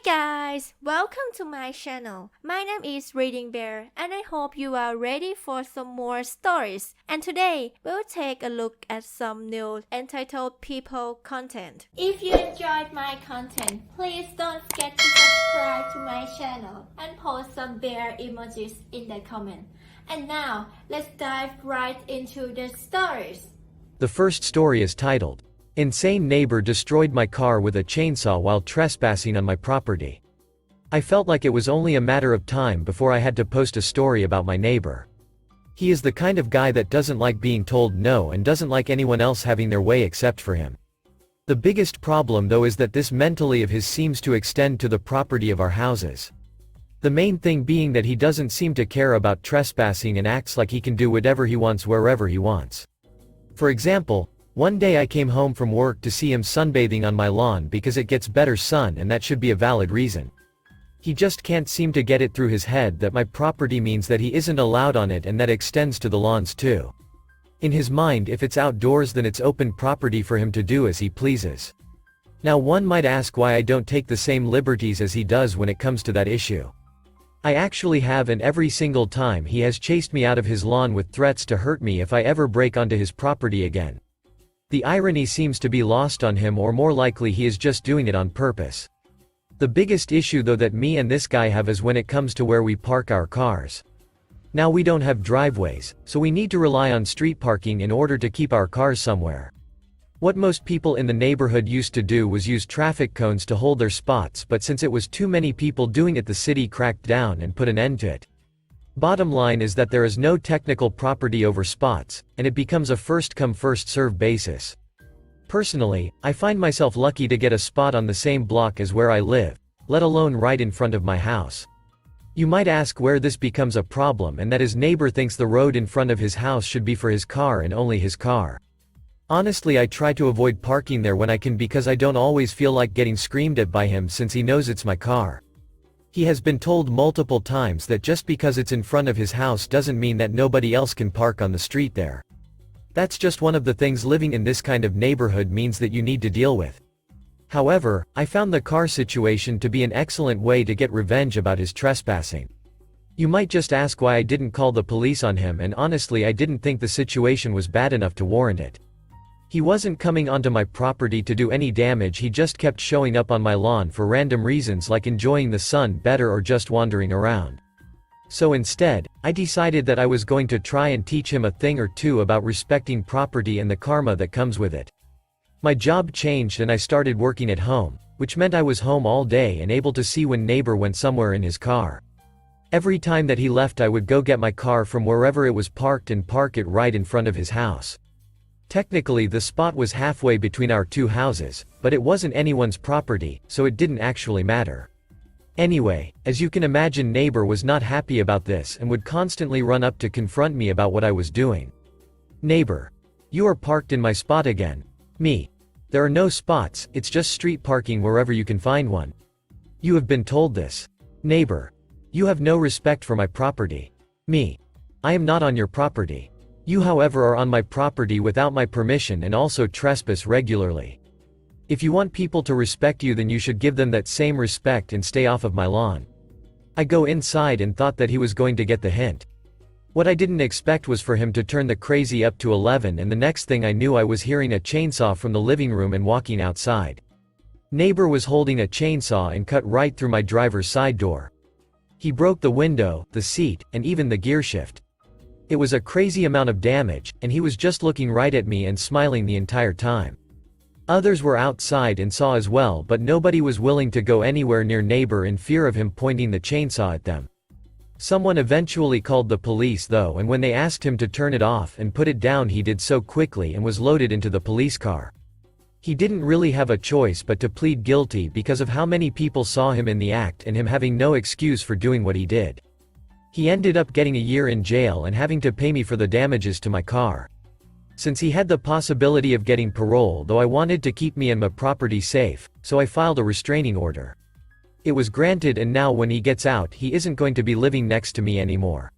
guys, welcome to my channel. My name is ReadingBear and I hope you are ready for some more stories. And today, we'll take a look at some new entitled people content. If you enjoyed my content, please don't forget to subscribe to my channel and post some bear emojis in the comment. And now, let's dive right into the stories. The first story is titled, "Insane Neighbor Destroyed My Car with a Chainsaw While Trespassing on My Property." I felt like it was only a matter of time before I had to post a story about my neighbor. He is the kind of guy that doesn't like being told no and doesn't like anyone else having their way except for him. The biggest problem though is that this mentally of his seems to extend to the property of our houses. The main thing being that he doesn't seem to care about trespassing and acts like he can do whatever he wants wherever he wants. For example, one day I came home from work to see him sunbathing on my lawn because it gets better sun and that should be a valid reason. He just can't seem to get it through his head that my property means that he isn't allowed on it and that extends to the lawns too. In his mind, if it's outdoors then it's open property for him to do as he pleases. Now one might ask why I don't take the same liberties as he does when it comes to that issue. I actually have, and every single time he has chased me out of his lawn with threats to hurt me if I ever break onto his property again. The irony seems to be lost on him, or more likely he is just doing it on purpose. The biggest issue though that me and this guy have is when it comes to where we park our cars. Now we don't have driveways, so we need to rely on street parking in order to keep our cars somewhere. What most people in the neighborhood used to do was use traffic cones to hold their spots, but since it was too many people doing it, the city cracked down and put an end to it. Bottom line is that there is no technical property over spots, and it becomes a first-come first-served basis. Personally, I find myself lucky to get a spot on the same block as where I live, let alone right in front of my house. You might ask where this becomes a problem, and that his neighbor thinks the road in front of his house should be for his car and only his car. Honestly, I try to avoid parking there when I can because I don't always feel like getting screamed at by him since he knows it's my car. He has been told multiple times that just because it's in front of his house doesn't mean that nobody else can park on the street there. That's just one of the things living in this kind of neighborhood means that you need to deal with. However, I found the car situation to be an excellent way to get revenge about his trespassing. You might just ask why I didn't call the police on him, and honestly I didn't think the situation was bad enough to warrant it. He wasn't coming onto my property to do any damage, he just kept showing up on my lawn for random reasons like enjoying the sun better or just wandering around. So instead, I decided that I was going to try and teach him a thing or two about respecting property and the karma that comes with it. My job changed and I started working at home, which meant I was home all day and able to see when neighbor went somewhere in his car. Every time that he left I would go get my car from wherever it was parked and park it right in front of his house. Technically the spot was halfway between our two houses, but it wasn't anyone's property, so it didn't actually matter. Anyway, as you can imagine, neighbor was not happy about this and would constantly run up to confront me about what I was doing. "Neighbor, you are parked in my spot again." Me: "There are no spots, it's just street parking wherever you can find one." "You have been told this." Neighbor: "You have no respect for my property." Me: "I am not on your property. You however are on my property without my permission and also trespass regularly. If you want people to respect you then you should give them that same respect and stay off of my lawn." I go inside and thought that he was going to get the hint. What I didn't expect was for him to turn the crazy up to 11, and the next thing I knew I was hearing a chainsaw from the living room and walking outside. Neighbor was holding a chainsaw and cut right through my driver's side door. He broke the window, the seat, and even the gear shift. It was a crazy amount of damage, and he was just looking right at me and smiling the entire time. Others were outside and saw as well, but nobody was willing to go anywhere near neighbor in fear of him pointing the chainsaw at them. Someone eventually called the police though, and when they asked him to turn it off and put it down he did so quickly and was loaded into the police car. He didn't really have a choice but to plead guilty because of how many people saw him in the act and him having no excuse for doing what he did. He ended up getting a year in jail and having to pay me for the damages to my car. Since he had the possibility of getting parole though, I wanted to keep me and my property safe, so I filed a restraining order. It was granted, and now when he gets out he isn't going to be living next to me anymore.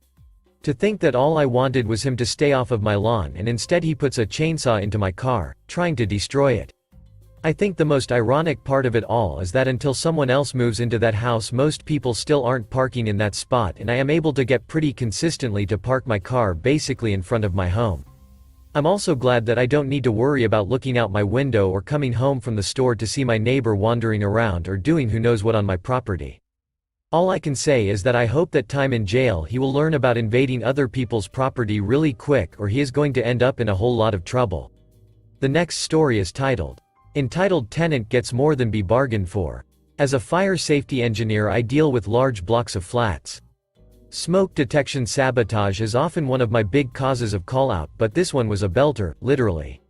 To think that all I wanted was him to stay off of my lawn and instead he puts a chainsaw into my car, trying to destroy it. I think the most ironic part of it all is that until someone else moves into that house, most people still aren't parking in that spot, and I am able to get pretty consistently to park my car basically in front of my home. I'm also glad that I don't need to worry about looking out my window or coming home from the store to see my neighbor wandering around or doing who knows what on my property. All I can say is that I hope that time in jail he will learn about invading other people's property really quick, or he is going to end up in a whole lot of trouble. The next story is entitled Tenant Gets More Than Be Bargained For. As a fire safety engineer, I deal with large blocks of flats. Smoke detection sabotage is often one of my big causes of call-out, but this one was a belter, literally.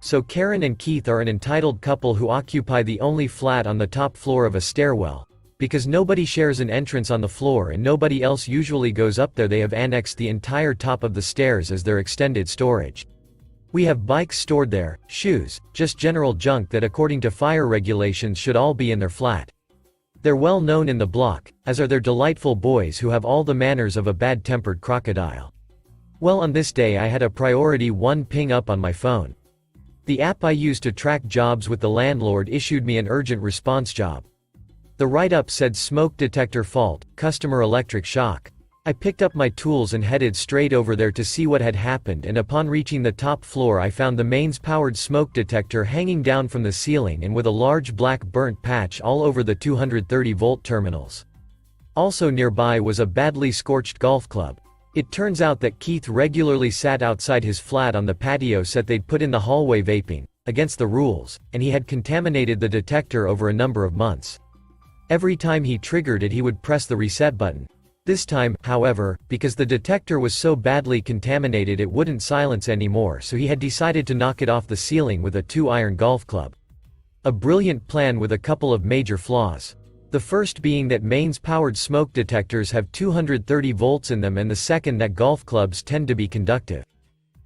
So Karen and Keith are an entitled couple who occupy the only flat on the top floor of a stairwell. Because nobody shares an entrance on the floor and nobody else usually goes up there, they have annexed the entire top of the stairs as their extended storage. We have bikes stored there, shoes, just general junk that according to fire regulations should all be in their flat. They're well known in the block, as are their delightful boys who have all the manners of a bad-tempered crocodile. Well, on this day I had a priority 1 ping up on my phone. The app I use to track jobs with the landlord issued me an urgent response job. The write-up said smoke detector fault, customer electric shock. I picked up my tools and headed straight over there to see what had happened, and upon reaching the top floor I found the mains-powered smoke detector hanging down from the ceiling and with a large black burnt patch all over the 230-volt terminals. Also nearby was a badly scorched golf club. It turns out that Keith regularly sat outside his flat on the patio set they'd put in the hallway vaping, against the rules, and he had contaminated the detector over a number of months. Every time he triggered it he would press the reset button. This time, however, because the detector was so badly contaminated it wouldn't silence anymore, so he had decided to knock it off the ceiling with a 2-iron golf club. A brilliant plan with a couple of major flaws. The first being that mains-powered smoke detectors have 230 volts in them, and the second that golf clubs tend to be conductive.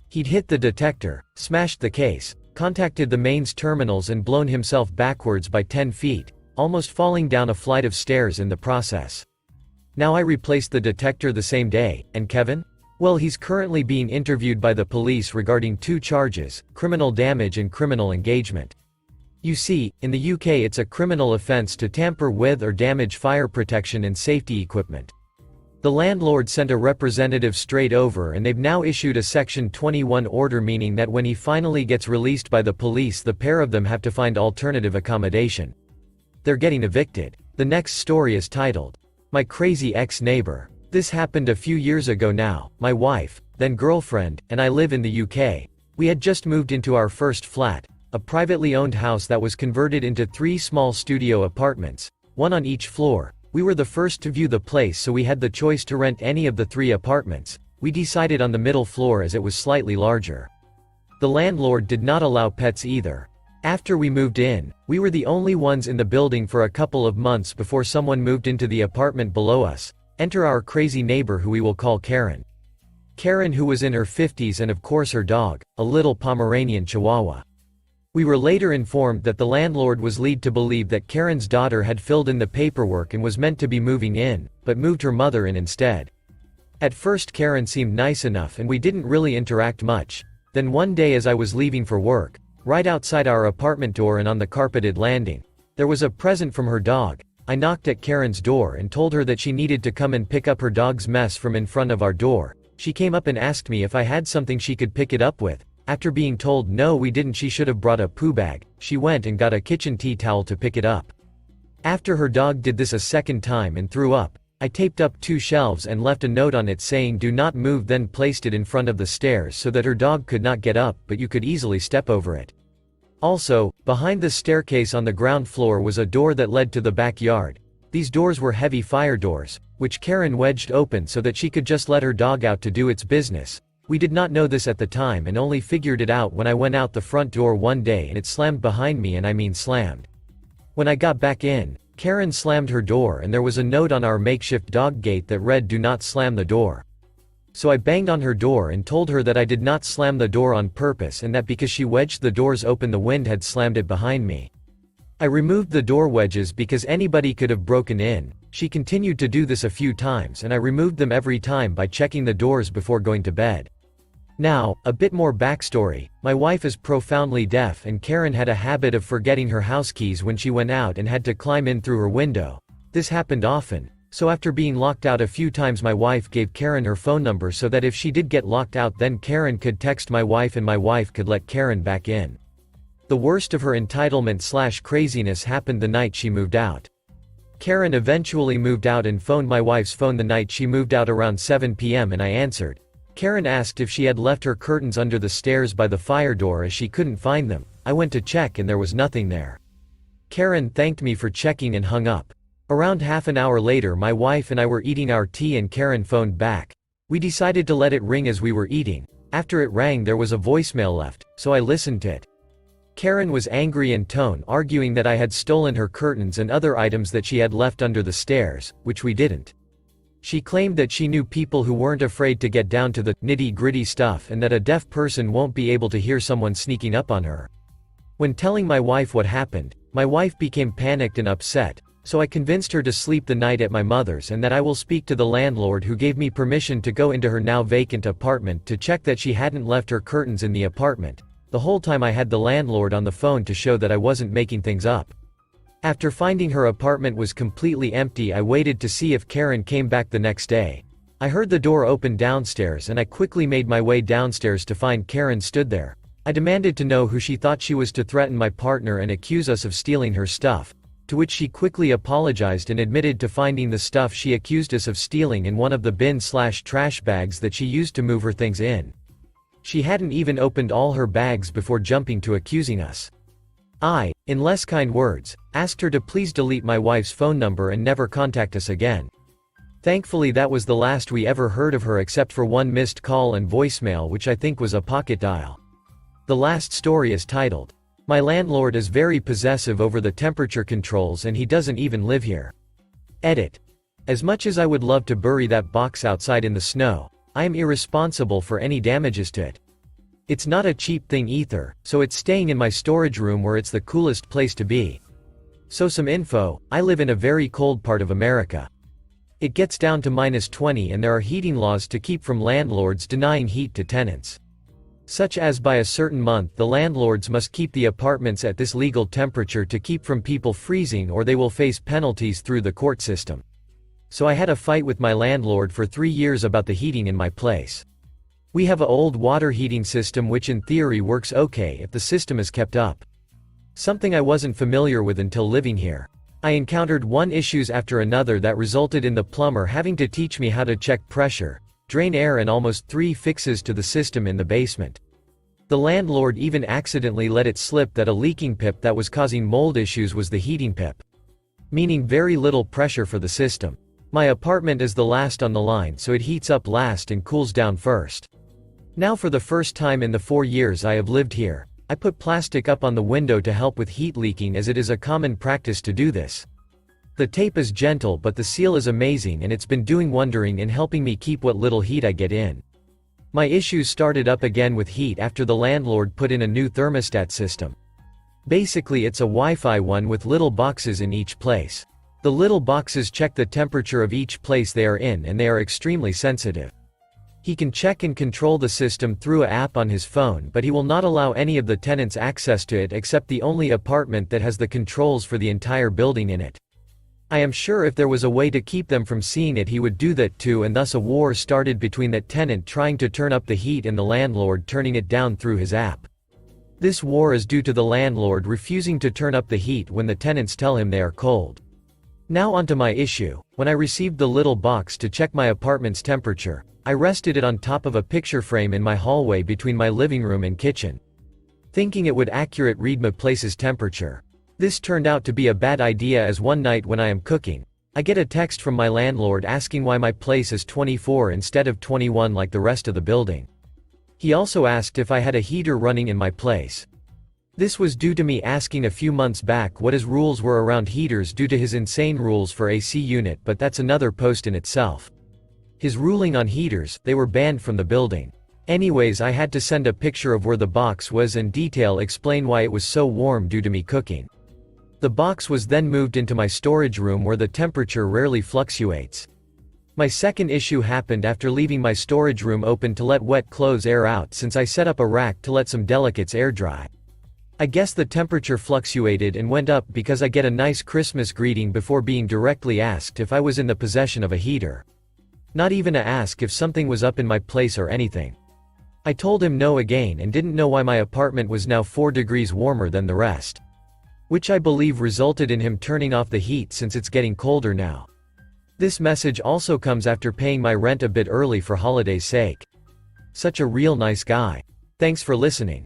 He'd hit the detector, smashed the case, contacted the mains terminals and blown himself backwards by 10 feet, almost falling down a flight of stairs in the process. Now I replaced the detector the same day, and Kevin? Well, he's currently being interviewed by the police regarding 2 charges, criminal damage and criminal engagement. You see, in the UK it's a criminal offence to tamper with or damage fire protection and safety equipment. The landlord sent a representative straight over, and they've now issued a Section 21 order, meaning that when he finally gets released by the police the pair of them have to find alternative accommodation. They're getting evicted. The next story is titled, My Crazy Ex-Neighbor. This happened a few years ago now. My wife, then girlfriend, and I live in the UK. We had just moved into our first flat, a privately owned house that was converted into 3 small studio apartments, 1 on each floor. We were the first to view the place, so we had the choice to rent any of the 3 apartments. We decided on the middle floor as it was slightly larger. The landlord did not allow pets either. After we moved in, we were the only ones in the building for a couple of months before someone moved into the apartment below us. Enter our crazy neighbor, who we will call Karen. Karen, who was in her 50s, and of course her dog, a little Pomeranian Chihuahua. We were later informed that the landlord was led to believe that Karen's daughter had filled in the paperwork and was meant to be moving in, but moved her mother in instead. At first Karen seemed nice enough and we didn't really interact much. Then one day as I was leaving for work, right outside our apartment door and on the carpeted landing, there was a present from her dog. I knocked at Karen's door and told her that she needed to come and pick up her dog's mess from in front of our door. She came up and asked me if I had something she could pick it up with. After being told no we didn't, she should have brought a poo bag, she went and got a kitchen tea towel to pick it up. After her dog did this a second time and threw up, I taped up 2 shelves and left a note on it saying do not move, then placed it in front of the stairs so that her dog could not get up, but you could easily step over it. Also, behind the staircase on the ground floor was a door that led to the backyard. These doors were heavy fire doors, which Karen wedged open so that she could just let her dog out to do its business. We did not know this at the time and only figured it out when I went out the front door one day and it slammed behind me, and I mean slammed. When I got back in, Karen slammed her door and there was a note on our makeshift dog gate that read do not slam the door. So I banged on her door and told her that I did not slam the door on purpose and that because she wedged the doors open the wind had slammed it behind me. I removed the door wedges because anybody could have broken in. She continued to do this a few times and I removed them every time by checking the doors before going to bed. Now, a bit more backstory. My wife is profoundly deaf and Karen had a habit of forgetting her house keys when she went out and had to climb in through her window. This happened often. So after being locked out a few times, my wife gave Karen her phone number so that if she did get locked out, then Karen could text my wife and my wife could let Karen back in. The worst of her entitlement/craziness happened the night she moved out. Karen eventually moved out and phoned my wife's phone the night she moved out around 7 p.m. and I answered. Karen asked if she had left her curtains under the stairs by the fire door as she couldn't find them. I went to check and there was nothing there. Karen thanked me for checking and hung up. Around half an hour later, my wife and I were eating our tea and Karen phoned back. We decided to let it ring as we were eating. After it rang, there was a voicemail left, so I listened to it. Karen was angry in tone, arguing that I had stolen her curtains and other items that she had left under the stairs, which we didn't. She claimed that she knew people who weren't afraid to get down to the nitty-gritty stuff and that a deaf person won't be able to hear someone sneaking up on her. When telling my wife what happened, my wife became panicked and upset, so I convinced her to sleep the night at my mother's and that I will speak to the landlord, who gave me permission to go into her now vacant apartment to check that she hadn't left her curtains in the apartment. The whole time I had the landlord on the phone to show that I wasn't making things up. After finding her apartment was completely empty, I waited to see if Karen came back the next day. I heard the door open downstairs and I quickly made my way downstairs to find Karen stood there. I demanded to know who she thought she was to threaten my partner and accuse us of stealing her stuff, to which she quickly apologized and admitted to finding the stuff she accused us of stealing in one of the bin/trash bags that she used to move her things in. She hadn't even opened all her bags before jumping to accusing us. I, in less kind words, asked her to please delete my wife's phone number and never contact us again. Thankfully, that was the last we ever heard of her, except for one missed call and voicemail, which I think was a pocket dial. The last story is titled, "My landlord is very possessive over the temperature controls and he doesn't even live here." Edit. As much as I would love to bury that box outside in the snow, I am irresponsible for any damages to it. It's not a cheap thing either, so it's staying in my storage room where it's the coolest place to be. So some info, I live in a very cold part of America. It gets down to -20 and there are heating laws to keep from landlords denying heat to tenants. Such as by a certain month the landlords must keep the apartments at this legal temperature to keep from people freezing, or they will face penalties through the court system. So I had a fight with my landlord for 3 years about the heating in my place. We have a old water heating system which in theory works okay if the system is kept up. Something I wasn't familiar with until living here. I encountered one issues after another that resulted in the plumber having to teach me how to check pressure, drain air, and almost 3 fixes to the system in the basement. The landlord even accidentally let it slip that a leaking pip that was causing mold issues was the heating pip, meaning very little pressure for the system. My apartment is the last on the line, so it heats up last and cools down first. Now, for the first time in the 4 years I have lived here, I put plastic up on the window to help with heat leaking, as it is a common practice to do this. The tape is gentle but the seal is amazing, and it's been doing wondering in helping me keep what little heat I get in. My issues started up again with heat after the landlord put in a new thermostat system. Basically it's a Wi-Fi one with little boxes in each place. The little boxes check the temperature of each place they are in, and they are extremely sensitive. He can check and control the system through an app on his phone, but he will not allow any of the tenants access to it except the only apartment that has the controls for the entire building in it. I am sure if there was a way to keep them from seeing it, he would do that too, and thus a war started between that tenant trying to turn up the heat and the landlord turning it down through his app. This war is due to the landlord refusing to turn up the heat when the tenants tell him they are cold. Now onto my issue. When I received the little box to check my apartment's temperature, I rested it on top of a picture frame in my hallway between my living room and kitchen, thinking it would accurate read my place's temperature. This turned out to be a bad idea, as one night when I am cooking, I get a text from my landlord asking why my place is 24 instead of 21 like the rest of the building. He also asked if I had a heater running in my place. This was due to me asking a few months back what his rules were around heaters due to his insane rules for AC unit, but that's another post in itself. His ruling on heaters, they were banned from the building. Anyways, I had to send a picture of where the box was and detail explain why it was so warm due to me cooking. The box was then moved into my storage room where the temperature rarely fluctuates. My second issue happened after leaving my storage room open to let wet clothes air out since I set up a rack to let some delicates air dry. I guess the temperature fluctuated and went up because I get a nice Christmas greeting before being directly asked if I was in the possession of a heater. Not even to ask if something was up in my place or anything. I told him no again and didn't know why my apartment was now 4 degrees warmer than the rest. Which I believe resulted in him turning off the heat since it's getting colder now. This message also comes after paying my rent a bit early for holiday's sake. Such a real nice guy. Thanks for listening.